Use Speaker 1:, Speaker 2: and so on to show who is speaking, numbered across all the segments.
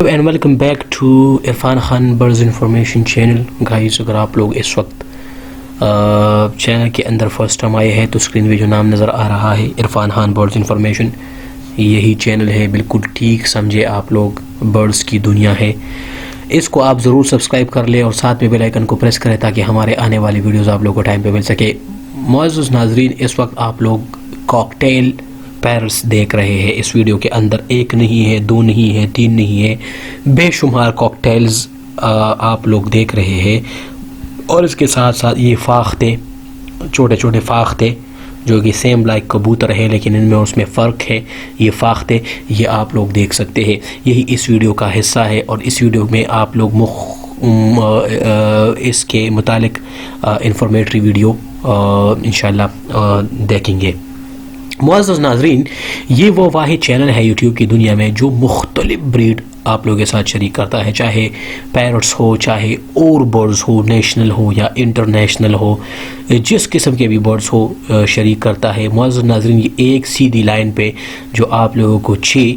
Speaker 1: And welcome back to Irfan Khan birds information channel. Guys اگر آپ لوگ اس وقت چینل کے اندر فرسٹ ٹائم آئے ہیں تو اسکرین پہ جو نام نظر آ رہا ہے عرفان خان برڈز انفارمیشن, یہی چینل ہے. بالکل ٹھیک سمجھے آپ لوگ, برڈز کی دنیا ہے. اس کو آپ ضرور سبسکرائب کر لیں اور ساتھ میں بیل آئیکن کو پریس کریں تاکہ ہمارے آنے والی ویڈیوز آپ لوگوں کو ٹائم پہ مل سکے. معزز ناظرین, اس وقت آپ لوگ کاکٹیل پیرٹس دیکھ رہے ہیں. اس ویڈیو کے اندر ایک نہیں ہے, دو نہیں ہے, تین نہیں ہے, بے شمار کاکٹیلز آپ لوگ دیکھ رہے ہیں. اور اس کے ساتھ ساتھ یہ فاختے, چھوٹے چھوٹے فاختے جو کہ سیم لائک کبوتر ہے لیکن ان میں اس میں فرق ہے. یہ فاختے یہ آپ لوگ دیکھ سکتے ہیں. یہی اس ویڈیو کا حصہ ہے اور اس ویڈیو میں آپ لوگ اس کے متعلق انفارمیٹری ویڈیو انشاءاللہ دیکھیں گے. معزز ناظرین, یہ وہ واحد چینل ہے یوٹیوب کی دنیا میں جو مختلف بریڈ آپ لوگوں کے ساتھ شریک کرتا ہے, چاہے پیرٹس ہو, چاہے اور برڈز ہو, نیشنل ہو یا انٹرنیشنل ہو, جس قسم کے بھی برڈز ہو شریک کرتا ہے. معزز ناظرین, یہ ایک سیدھی لائن پہ جو آپ لوگوں کو 6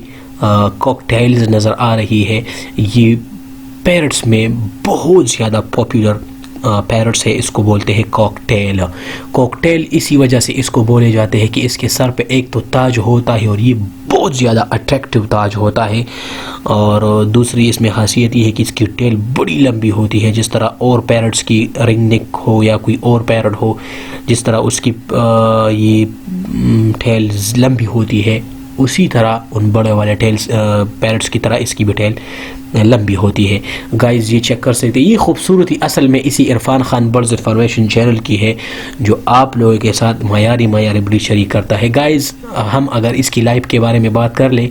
Speaker 1: کاکٹیلز نظر آ رہی ہے, یہ پیرٹس میں بہت زیادہ پاپولر پیرٹس ہے. اس کو بولتے ہیں کاکٹیل. کاکٹیل اسی وجہ سے اس کو بولے جاتے ہیں کہ اس کے سر پہ ایک تو تاج ہوتا ہے اور یہ بہت زیادہ اٹریکٹیو تاج ہوتا ہے, اور دوسری اس میں خاصیت یہ ہے کہ اس کی ٹیل بڑی لمبی ہوتی ہے. جس طرح اور پیرٹس کی رنگ نیک ہو یا کوئی اور پیرٹ ہو, جس طرح اس کی یہ ٹیل لمبی ہوتی ہے, اسی طرح ان بڑے والے پیرٹس کی طرح اس کی بھی ٹیل لمبی ہوتی ہے. گائز یہ چیک کر سکتے ہیں. یہ خوبصورتی اصل میں اسی Irfan Khan birds information channel کی ہے جو آپ لوگوں کے ساتھ معیاری بریڈ شریک کرتا ہے. گائز ہم اگر اس کی لائف کے بارے میں بات کر لیں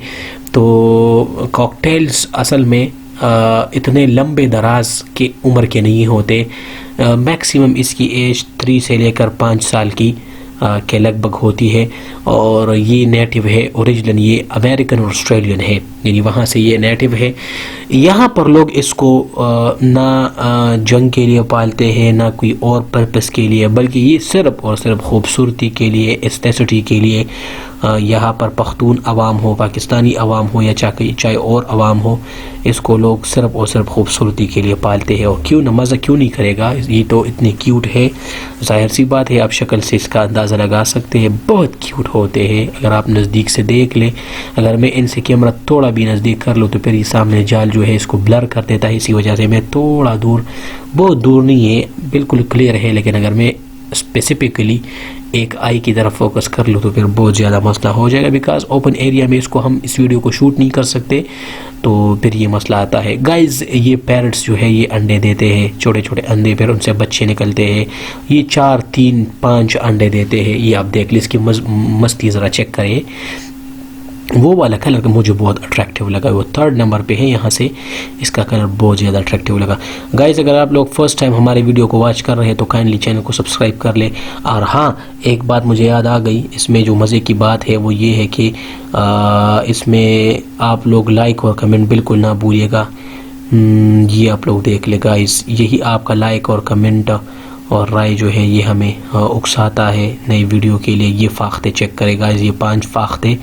Speaker 1: تو کاکٹیلز اصل میں اتنے لمبے دراز کے عمر کے نہیں ہوتے. میکسیمم اس کی ایج 3 سے لے کر 5 سال کی کے لگ بھگ ہوتی ہے, اور یہ نیٹو ہے اوریجنل, یہ امریکن اور آسٹریلین ہے, یعنی وہاں سے یہ نیٹو ہے. یہاں پر لوگ اس کو نہ جنگ کے لیے پالتے ہیں نہ کوئی اور پرپس کے لیے, بلکہ یہ صرف اور صرف خوبصورتی کے لیے, ایستھیسٹی کے لیے. یہاں پر پختون عوام ہو, پاکستانی عوام ہو یا چاہے اور عوام ہو, اس کو لوگ صرف اور صرف خوبصورتی کے لیے پالتے ہیں. اور کیوں نہ, مزہ کیوں نہیں کرے گا, یہ تو اتنی کیوٹ ہے, ظاہر سی بات ہے. آپ شکل سے اس کا اندازہ لگا سکتے ہیں, بہت کیوٹ ہوتے ہیں اگر آپ نزدیک سے دیکھ لیں. اگر میں ان سے کیمرہ تھوڑا بھی نزدیک کر لوں تو پھر یہ سامنے جال جو ہے اس کو بلر کر دیتا ہے, اسی وجہ سے میں تھوڑا دور, بہت دور نہیں ہے, بالکل کلیئر ہے, لیکن اگر میں اسپیسیفکلی ایک آئی کی طرف فوکس کر لوں تو پھر بہت زیادہ مسئلہ ہو جائے گا, بیکاز اوپن ایریا میں اس کو ہم اس ویڈیو کو شوٹ نہیں کر سکتے, تو پھر یہ مسئلہ آتا ہے. گائز یہ پیرٹس جو ہے یہ انڈے دیتے ہیں, چھوٹے چھوٹے انڈے, پھر ان سے بچے نکلتے ہیں. یہ 4, 3, 5 انڈے دیتے ہیں. یہ آپ دیکھ لیں, اس کی مستی ذرا چیک کریں. وہ والا کلر مجھے بہت اٹریکٹیو لگا, وہ 3rd نمبر پہ ہے, یہاں سے اس کا کلر بہت زیادہ اٹریکٹیو لگا. گائز اگر آپ لوگ فرسٹ ٹائم ہمارے ویڈیو کو واچ کر رہے ہیں تو کائنڈلی چینل کو سبسکرائب کر لیں. اور ہاں, ایک بات مجھے یاد آ گئی, اس میں جو مزے کی بات ہے وہ یہ ہے کہ اس میں آپ لوگ لائک اور کمنٹ بالکل نہ بھولیے گا. یہ آپ لوگ دیکھ لیں گائز, یہی آپ کا لائک اور کمنٹ اور رائے جو ہے یہ ہمیں اکساتا ہے نئی ویڈیو کے لیے. یہ فاختے چیک کرے گائز, یہ 5 فاختے,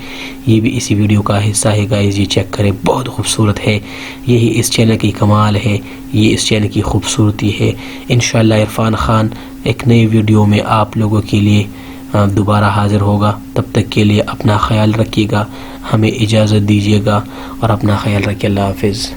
Speaker 1: یہ بھی اسی ویڈیو کا حصہ ہے گائز. یہ چیک کرے, بہت خوبصورت ہے. یہی اس چینل کی کمال ہے, یہ اس چینل کی خوبصورتی ہے. انشاءاللہ عرفان خان ایک نئی ویڈیو میں آپ لوگوں کے لیے دوبارہ حاضر ہوگا. تب تک کے لیے اپنا خیال رکھیے گا, ہمیں اجازت دیجیے گا اور اپنا خیال رکھیے. اللہ حافظ.